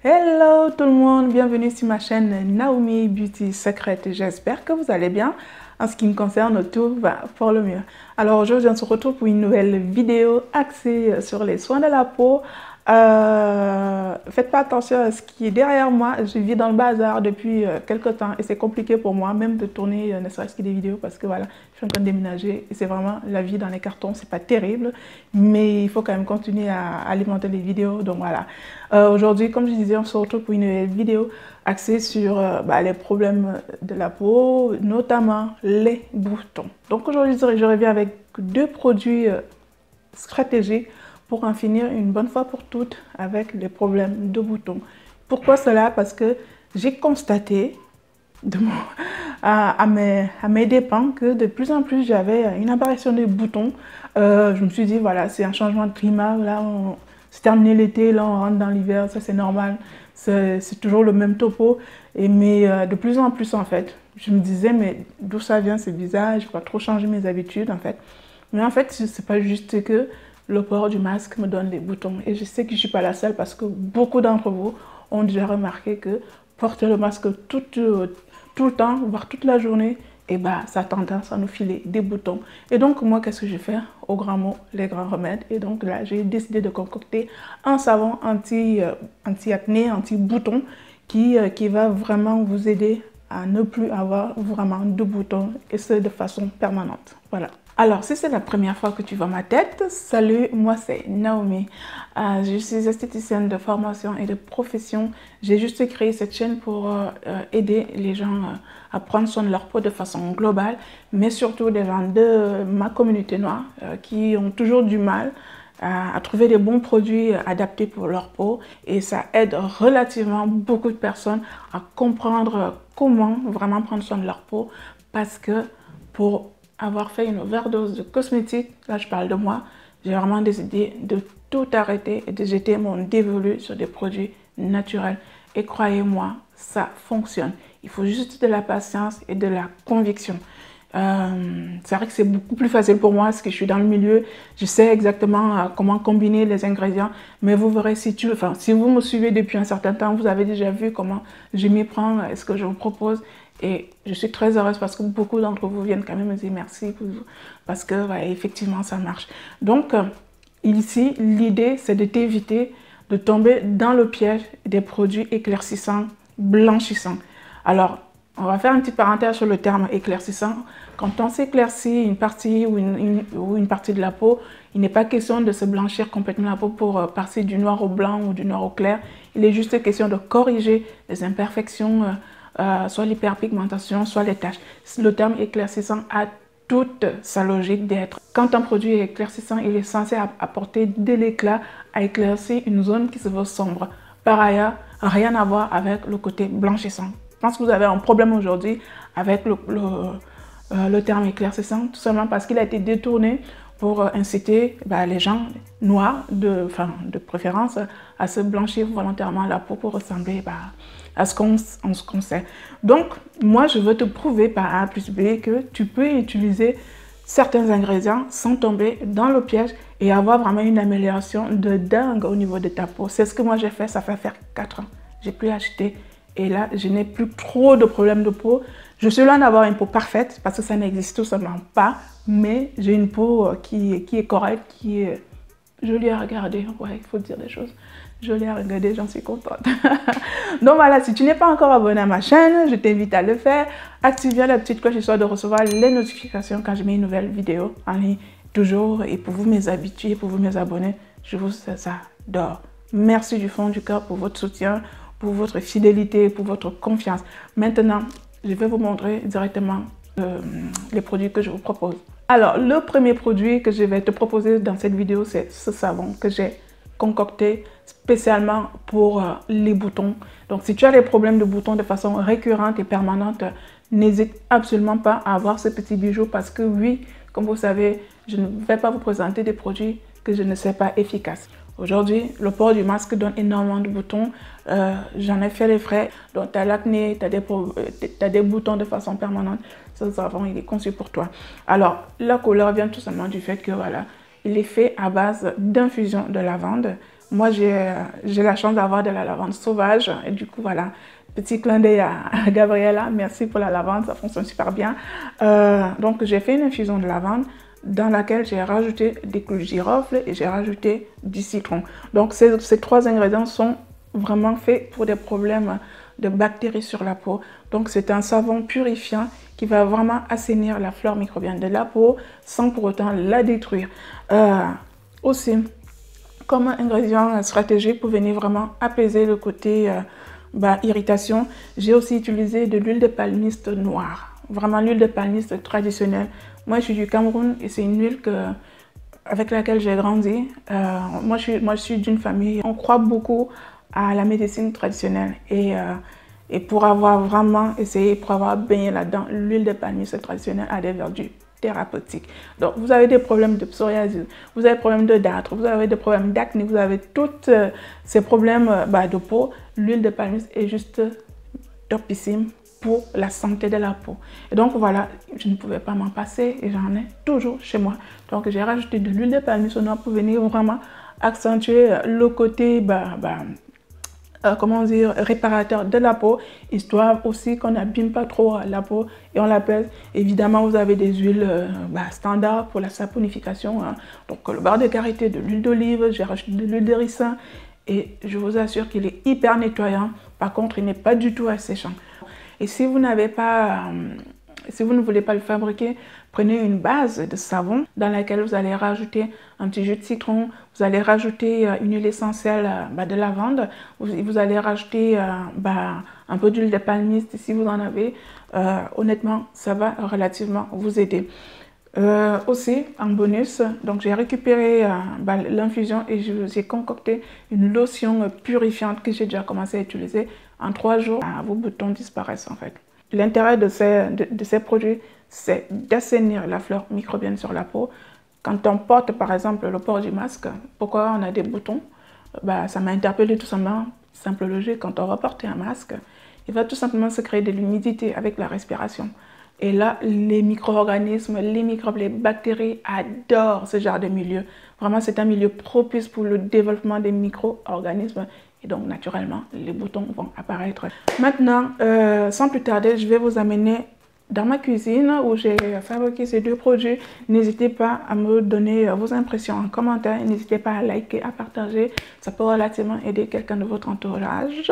Hello tout le monde, bienvenue sur ma chaîne Naomi Beauty Secret. J'espère que vous allez bien. En ce qui me concerne, tout va pour le mieux. Alors aujourd'hui, on se retrouve pour une nouvelle vidéo axée sur les soins de la peau. Faites pas attention à ce qui est derrière moi. Je vis dans le bazar depuis quelques temps et c'est compliqué pour moi même de tourner ne serait-ce que des vidéos parce que voilà, je suis en train de déménager et c'est vraiment la vie dans les cartons. C'est pas terrible, mais il faut quand même continuer à alimenter les vidéos. Donc voilà. Aujourd'hui, comme je disais, on se retrouve pour une vidéo axée sur les problèmes de la peau, notamment les boutons. Donc aujourd'hui, je reviens avec deux produits stratégiques pour en finir une bonne fois pour toutes avec les problèmes de boutons. Pourquoi cela? Parce que j'ai constaté à mes dépens que de plus en plus j'avais une apparition de boutons. Je me suis dit, voilà, c'est un changement de climat. Là, c'est terminé l'été, là on rentre dans l'hiver, ça c'est normal. C'est toujours le même topo. Mais de plus en plus en fait, je me disais, mais d'où ça vient, c'est bizarre, je ne vais pas trop changer mes habitudes en fait. Mais en fait, c'est pas juste que le port du masque me donne des boutons. Et je sais que je ne suis pas la seule parce que beaucoup d'entre vous ont déjà remarqué que porter le masque tout le temps, voire toute la journée, ça a tendance à nous filer des boutons. Et donc, moi, qu'est-ce que je fais? Au grand mot, les grands remèdes. Et donc là, j'ai décidé de concocter un savon anti-acné, anti-bouton qui va vraiment vous aider à ne plus avoir vraiment de boutons et ce de façon permanente. Voilà. Alors, si c'est la première fois que tu vois ma tête, salut, moi c'est Naomi. Je suis esthéticienne de formation et de profession. J'ai juste créé cette chaîne pour aider les gens à prendre soin de leur peau de façon globale, mais surtout des gens de ma communauté noire qui ont toujours du mal à trouver des bons produits adaptés pour leur peau. Et ça aide relativement beaucoup de personnes à comprendre comment vraiment prendre soin de leur peau parce que pour avoir fait une overdose de cosmétiques, là je parle de moi, j'ai vraiment décidé de tout arrêter et de jeter mon dévolu sur des produits naturels. Et croyez-moi, ça fonctionne. Il faut juste de la patience et de la conviction. C'est vrai que c'est beaucoup plus facile pour moi parce que je suis dans le milieu, je sais exactement comment combiner les ingrédients, mais vous verrez si vous me suivez depuis un certain temps, vous avez déjà vu comment je m'y prends, ce que je vous propose. Et je suis très heureuse parce que beaucoup d'entre vous viennent quand même me dire merci parce que effectivement ça marche. Donc ici, l'idée c'est de t'éviter de tomber dans le piège des produits éclaircissants, blanchissants. Alors, on va faire une petite parenthèse sur le terme éclaircissant. Quand on s'éclaircit une partie ou une partie de la peau, il n'est pas question de se blanchir complètement la peau pour passer du noir au blanc ou du noir au clair. Il est juste question de corriger les imperfections, soit l'hyperpigmentation, soit les taches. Le terme éclaircissant a toute sa logique d'être. Quand un produit est éclaircissant, il est censé apporter de l'éclat, à éclaircir une zone qui se veut sombre. Par ailleurs, rien à voir avec le côté blanchissant. Je pense que vous avez un problème aujourd'hui avec le terme éclaircissant, tout simplement parce qu'il a été détourné pour inciter les gens noirs, de préférence, à se blanchir volontairement la peau pour ressembler à ce qu'on sait. Donc, moi, je veux te prouver par A plus B que tu peux utiliser certains ingrédients sans tomber dans le piège et avoir vraiment une amélioration de dingue au niveau de ta peau. C'est ce que moi j'ai fait, ça fait faire 4 ans. J'ai plus acheté et là, je n'ai plus trop de problèmes de peau. Je suis loin d'avoir une peau parfaite parce que ça n'existe tout simplement pas, mais j'ai une peau qui est correcte, qui est jolie à regarder. Ouais, il faut dire des choses. Jolie à regarder, j'en suis contente. Donc voilà, si tu n'es pas encore abonné à ma chaîne, je t'invite à le faire. Active bien la petite cloche histoire de recevoir les notifications quand je mets une nouvelle vidéo en ligne. Toujours, et pour vous mes habitués, pour vous mes abonnés, je vous adore. Merci du fond du cœur pour votre soutien, pour votre fidélité, pour votre confiance. Maintenant, je vais vous montrer directement les produits que je vous propose. Alors, le premier produit que je vais te proposer dans cette vidéo, c'est ce savon que j'ai concocté spécialement pour les boutons. Donc, si tu as des problèmes de boutons de façon récurrente et permanente, n'hésite absolument pas à avoir ce petit bijou parce que oui, comme vous savez, je ne vais pas vous présenter des produits que je ne sais pas efficaces. Aujourd'hui, le port du masque donne énormément de boutons. J'en ai fait les frais. Donc, tu as l'acné, tu as des boutons de façon permanente. Ce savon, il est conçu pour toi. Alors, la couleur vient tout simplement du fait que, voilà, il est fait à base d'infusion de lavande. Moi, j'ai la chance d'avoir de la lavande sauvage. Et du coup, voilà, petit clin d'œil à Gabriella. Merci pour la lavande, ça fonctionne super bien. Donc, j'ai fait une infusion de lavande dans laquelle j'ai rajouté des clous de girofle et j'ai rajouté du citron. Donc, ces trois ingrédients sont vraiment faits pour des problèmes de bactéries sur la peau. Donc, c'est un savon purifiant qui va vraiment assainir la flore microbienne de la peau sans pour autant la détruire. Aussi, comme ingrédient stratégique pour venir vraiment apaiser le côté irritation, j'ai aussi utilisé de l'huile de palmiste noire. Vraiment l'huile de palmiste traditionnelle. Moi, je suis du Cameroun et c'est une huile avec laquelle j'ai grandi. Moi, je suis d'une famille, on croit beaucoup à la médecine traditionnelle. Et pour avoir vraiment essayé, pour avoir baigné là-dedans, l'huile de palmiste traditionnelle a des vertus thérapeutiques. Donc, vous avez des problèmes de psoriasis, vous avez des problèmes de dartre, vous avez des problèmes d'acné, vous avez tous ces problèmes de peau. L'huile de palmiste est juste topissime pour la santé de la peau. Et donc, voilà, je ne pouvais pas m'en passer et j'en ai toujours chez moi. Donc, j'ai rajouté de l'huile de palmiste noire pour venir vraiment accentuer le côté comment dire, réparateur de la peau, histoire aussi qu'on n'abîme pas trop la peau et on l'appelle. Évidemment, vous avez des huiles standards pour la saponification. Donc, le beurre de karité, de l'huile d'olive, j'ai rajouté de l'huile de ricin et je vous assure qu'il est hyper nettoyant. Par contre, il n'est pas du tout asséchant. Et si vous n'avez pas, si vous ne voulez pas le fabriquer, prenez une base de savon dans laquelle vous allez rajouter un petit jus de citron, vous allez rajouter une huile essentielle de lavande, vous allez rajouter un peu d'huile de palmiste si vous en avez. Honnêtement, ça va relativement vous aider. Aussi, en bonus, donc j'ai récupéré l'infusion et j'ai concocté une lotion purifiante que j'ai déjà commencé à utiliser. En 3 jours, vos boutons disparaissent en fait. L'intérêt de ces produits, c'est d'assainir la flore microbienne sur la peau. Quand on porte par exemple le port du masque, pourquoi on a des boutons? Ça m'a interpellé tout simplement, simple logique, quand on va porter un masque, il va tout simplement se créer de l'humidité avec la respiration. Et là, les micro-organismes, les microbes, les bactéries adorent ce genre de milieu. Vraiment, c'est un milieu propice pour le développement des micro-organismes. Et donc, naturellement, les boutons vont apparaître. Maintenant, sans plus tarder, je vais vous amener dans ma cuisine où j'ai fabriqué ces 2 produits. N'hésitez pas à me donner vos impressions en commentaire. N'hésitez pas à liker, à partager. Ça peut relativement aider quelqu'un de votre entourage.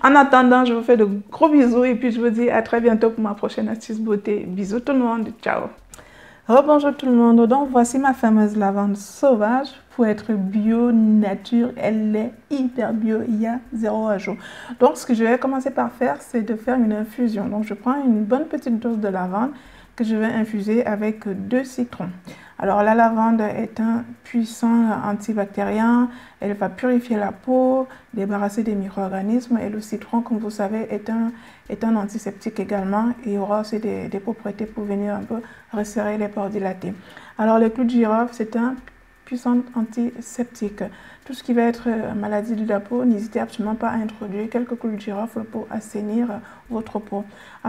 En attendant, je vous fais de gros bisous et puis je vous dis à très bientôt pour ma prochaine astuce beauté. Bisous tout le monde, ciao. Rebonjour tout le monde, donc voici ma fameuse lavande sauvage. Pour être bio, nature, elle est hyper bio, il y a 0 ajout. Donc ce que je vais commencer par faire, c'est de faire une infusion. Donc je prends une bonne petite dose de lavande que je vais infuser avec 2 citrons. Alors la lavande est un puissant antibactérien, elle va purifier la peau, débarrasser des micro-organismes et le citron, comme vous savez, est un antiseptique également et aura aussi des propriétés pour venir un peu resserrer les pores dilatés. Alors les clous de girofle, c'est un puissant antiseptique. Tout ce qui va être maladie de la peau, n'hésitez absolument pas à introduire quelques clous de girofle pour assainir votre peau.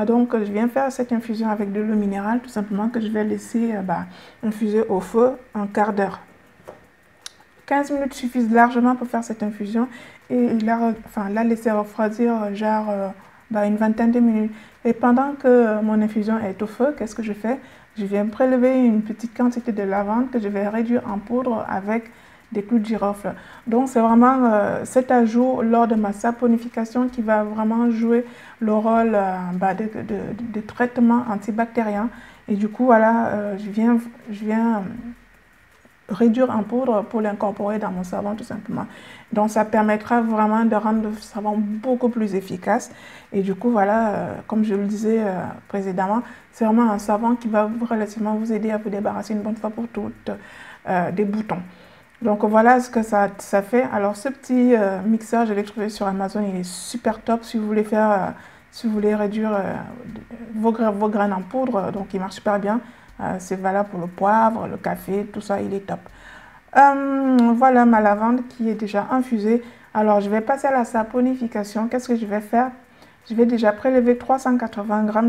Donc, je viens faire cette infusion avec de l'eau minérale, tout simplement que je vais laisser infuser au feu un quart d'heure. 15 minutes suffisent largement pour faire cette infusion et la laisser refroidir genre une vingtaine de minutes. Et pendant que mon infusion est au feu, qu'est-ce que je fais? Je viens prélever une petite quantité de lavande que je vais réduire en poudre avec des clous de girofle. Donc c'est vraiment cet ajout lors de ma saponification qui va vraiment jouer le rôle de traitement antibactérien. Et du coup, voilà, je viens réduire en poudre pour l'incorporer dans mon savon tout simplement. Donc ça permettra vraiment de rendre le savon beaucoup plus efficace. Et du coup, voilà, comme je le disais précédemment, c'est vraiment un savon qui va relativement vous aider à vous débarrasser une bonne fois pour toutes des boutons. Donc voilà ce que ça fait. Alors ce petit mixeur, je l'ai trouvé sur Amazon, il est super top si vous voulez faire, si vous voulez réduire vos graines en poudre. Donc il marche super bien. C'est valable pour le poivre, le café, tout ça, il est top. Voilà ma lavande qui est déjà infusée. Alors je vais passer à la saponification. Qu'est-ce que je vais faire? Je vais déjà prélever 380 g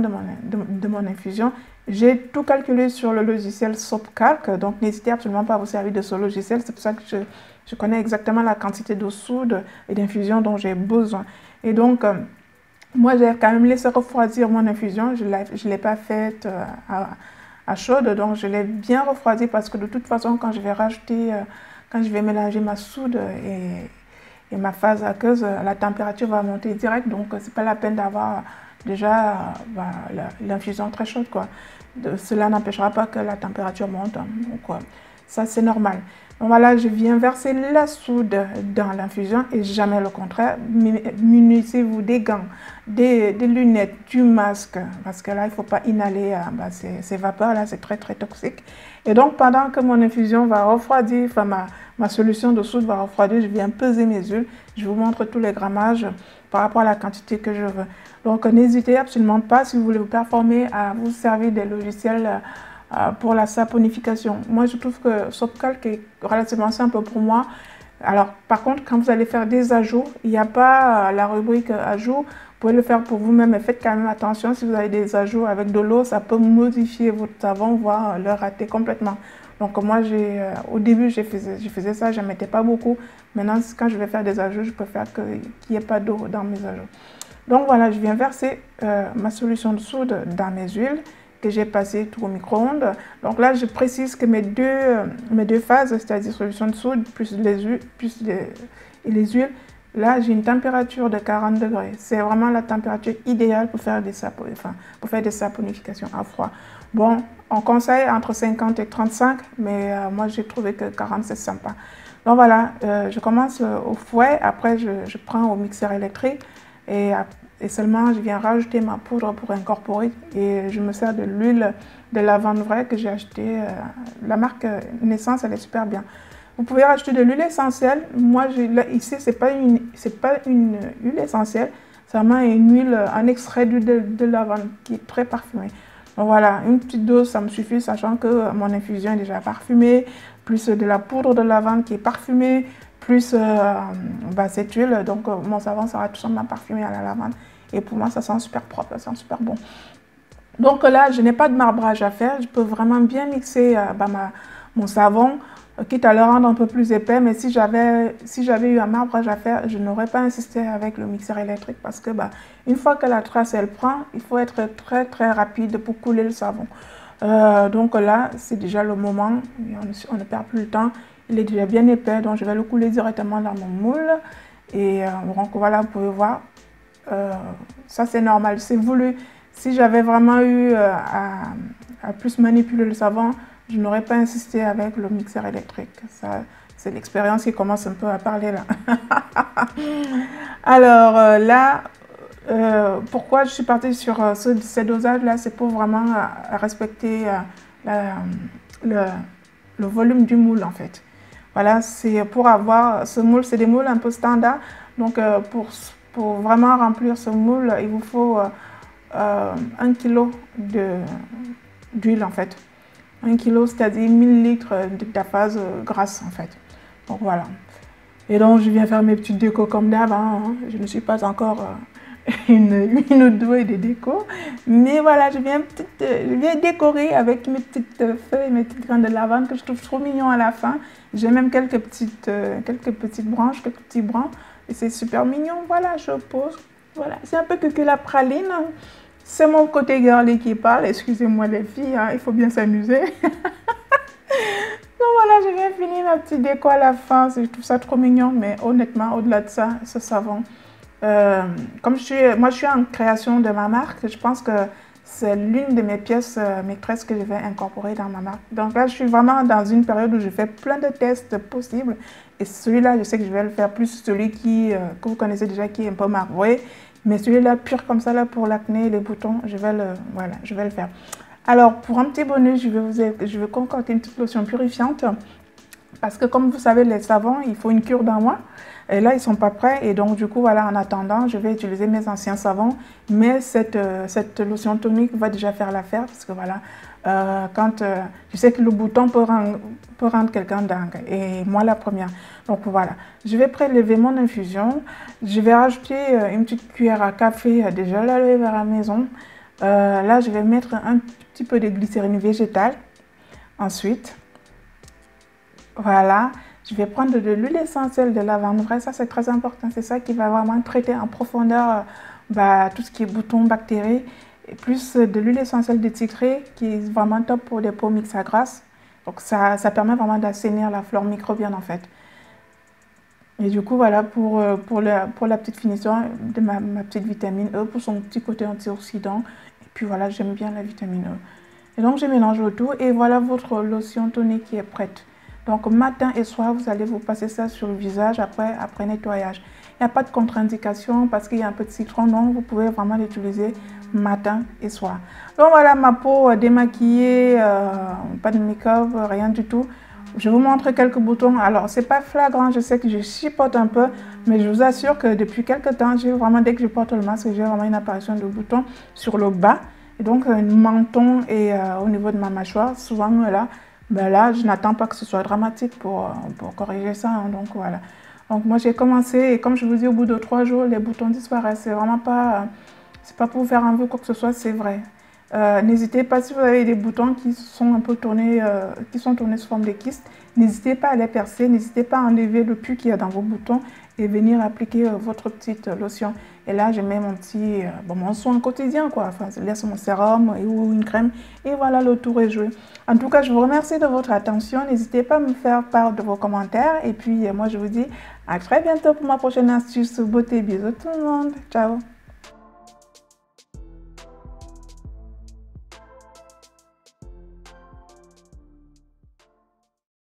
de mon infusion. J'ai tout calculé sur le logiciel SoapCalc, donc n'hésitez absolument pas à vous servir de ce logiciel. C'est pour ça que Je connais exactement la quantité de soude et d'infusion dont j'ai besoin. Et donc, moi, j'ai quand même laissé refroidir mon infusion. Je ne l'ai pas faite à chaude, donc je l'ai bien refroidi parce que de toute façon, quand je vais rajouter, quand je vais mélanger ma soude et ma phase aqueuse, la température va monter direct. Donc, c'est pas la peine d'avoir déjà l'infusion très chaude, quoi. Cela n'empêchera pas que la température monte, hein. Donc, ça, c'est normal. Donc voilà, je viens verser la soude dans l'infusion et jamais le contraire. Munissez-vous des gants, des lunettes, du masque, parce que là, il ne faut pas inhaler ces vapeurs-là, c'est très, très toxique. Et donc, pendant que mon infusion va refroidir, enfin, ma solution de soude va refroidir, je viens peser mes huiles. Je vous montre tous les grammages par rapport à la quantité que je veux. Donc, n'hésitez absolument pas, si vous voulez vous performer, à vous servir des logiciels pour la saponification. Moi, je trouve que SoapCalc est relativement simple pour moi. Alors, par contre, quand vous allez faire des ajouts, il n'y a pas la rubrique ajouts. Vous pouvez le faire pour vous-même, mais faites quand même attention. Si vous avez des ajouts avec de l'eau, ça peut modifier votre savon, voire le rater complètement. Donc, moi, au début, je faisais ça, je n'en mettais pas beaucoup. Maintenant, quand je vais faire des ajouts, je préfère qu'il n'y ait pas d'eau dans mes ajouts. Donc, voilà, je viens verser ma solution de soude dans mes huiles que j'ai passé tout au micro-ondes. Donc là, je précise que mes deux phases, c'est-à-dire solution de soude plus les huiles, là, j'ai une température de 40 degrés. C'est vraiment la température idéale pour faire des saponifications à froid. Bon, on conseille entre 50 et 35, mais moi, j'ai trouvé que 40, c'est sympa. Donc voilà, je commence au fouet, après je prends au mixeur électrique et seulement je viens rajouter ma poudre pour incorporer et je me sers de l'huile de lavande vraie que j'ai acheté. La marque Naissance, elle est super bien. Vous pouvez rajouter de l'huile essentielle. Moi, ici, c'est pas une huile essentielle, c'est vraiment une huile, un extrait d'huile de lavande qui est très parfumé. Donc voilà, une petite dose, ça me suffit, sachant que mon infusion est déjà parfumée, plus de la poudre de lavande qui est parfumée, plus cette huile. Donc mon savon sera tout simplement parfumé à la lavande. Et pour moi, ça sent super propre, ça sent super bon. Donc là, je n'ai pas de marbrage à faire. Je peux vraiment bien mixer mon savon, quitte à le rendre un peu plus épais. Mais si j'avais eu un marbrage à faire, je n'aurais pas insisté avec le mixeur électrique parce que une fois que la trace, elle prend, il faut être très, très rapide pour couler le savon. Donc là, c'est déjà le moment. On ne perd plus le temps. Il est déjà bien épais, donc je vais le couler directement dans mon moule. Et donc voilà, vous pouvez voir. Ça, c'est normal, c'est voulu. Si j'avais vraiment eu à plus manipuler le savon, je n'aurais pas insisté avec le mixeur électrique. Ça, c'est l'expérience qui commence un peu à parler là. Alors là, pourquoi je suis partie sur ces dosages-là, c'est pour vraiment respecter le volume du moule en fait. Voilà, c'est pour avoir ce moule, c'est des moules un peu standards. Donc pour vraiment remplir ce moule, il vous faut 1 kg d'huile en fait. 1 kg, c'est-à-dire 1000 litres de ta phase grasse en fait. Donc voilà. Et donc je viens faire mes petites décos comme d'hab. Hein. Je ne suis pas encore une douée de déco. Mais voilà, je viens décorer avec mes petites feuilles, mes petites graines de lavande que je trouve trop mignon à la fin. J'ai même quelques petites branches, quelques petits brins. Et c'est super mignon. Voilà, je pose. Voilà, c'est un peu que la praline. C'est mon côté girly qui parle. Excusez-moi les filles, hein, il faut bien s'amuser. Donc voilà, je viens finir ma petite déco à la fin. Je trouve ça trop mignon. Mais honnêtement, au-delà de ça, ce savon, comme moi je suis en création de ma marque, je pense que c'est l'une de mes pièces maîtresses que je vais incorporer dans ma marque. Donc là, je suis vraiment dans une période où je fais plein de tests possibles. Et celui-là, je sais que je vais le faire plus celui que vous connaissez déjà, qui est un peu marbré. Mais celui-là, pur comme ça, là, pour l'acné et les boutons, je vais le faire. Alors, pour un petit bonus, je vais concocter une petite lotion purifiante. Parce que comme vous savez, les savons, il faut une cure d'un mois. Et là, ils ne sont pas prêts. Et donc, du coup, voilà, en attendant, je vais utiliser mes anciens savons. Mais cette lotion tonique va déjà faire l'affaire. Parce que voilà, je sais que le bouton peut rendre quelqu'un dingue. Et moi, la première. Donc, voilà. Je vais prélever mon infusion. Je vais rajouter une petite cuillère à café de gel aloe vera maison. Là, je vais mettre un petit peu de glycérine végétale. Ensuite, voilà, Je vais prendre de l'huile essentielle de lavande vraie, ça c'est très important, c'est ça qui va vraiment traiter en profondeur tout ce qui est boutons, bactéries, et plus de l'huile essentielle de tigre qui est vraiment top pour les peaux mixtes à grasse. Donc ça permet vraiment d'assainir la flore microbienne en fait. Et du coup, voilà, pour la petite finition de ma petite vitamine E, pour son petit côté antioxydant. Et puis voilà, j'aime bien la vitamine E. Et donc, je mélange le tout et voilà votre lotion tonique qui est prête. Donc, matin et soir, vous allez vous passer ça sur le visage après nettoyage. Il n'y a pas de contre-indication parce qu'il y a un peu de citron, donc vous pouvez vraiment l'utiliser matin et soir. Donc voilà ma peau démaquillée, pas de make-up, rien du tout. Je vous montre quelques boutons. Alors, c'est pas flagrant, je sais que je chipote un peu, mais je vous assure que depuis quelques temps, j'ai vraiment, dès que je porte le masque, j'ai vraiment une apparition de boutons sur le bas. Et donc, un menton et au niveau de ma mâchoire, souvent là, là, je n'attends pas que ce soit dramatique pour corriger ça. Hein, donc, voilà. Donc, moi, j'ai commencé et comme je vous dis, au bout de 3 jours, les boutons disparaissent. C'est vraiment pas, c'est pas pour vous faire envie quoi que ce soit, c'est vrai. N'hésitez pas, si vous avez des boutons qui sont un peu tournés, sous forme de kystes, n'hésitez pas à les percer, n'hésitez pas à enlever le pus qu'il y a dans vos boutons et venir appliquer votre petite lotion. Et là, je mets mon soin quotidien, quoi. Enfin, je laisse mon sérum ou une crème et voilà, le tour est joué. En tout cas, je vous remercie de votre attention. N'hésitez pas à me faire part de vos commentaires. Et puis, moi, je vous dis à très bientôt pour ma prochaine astuce beauté. Bisous tout le monde. Ciao.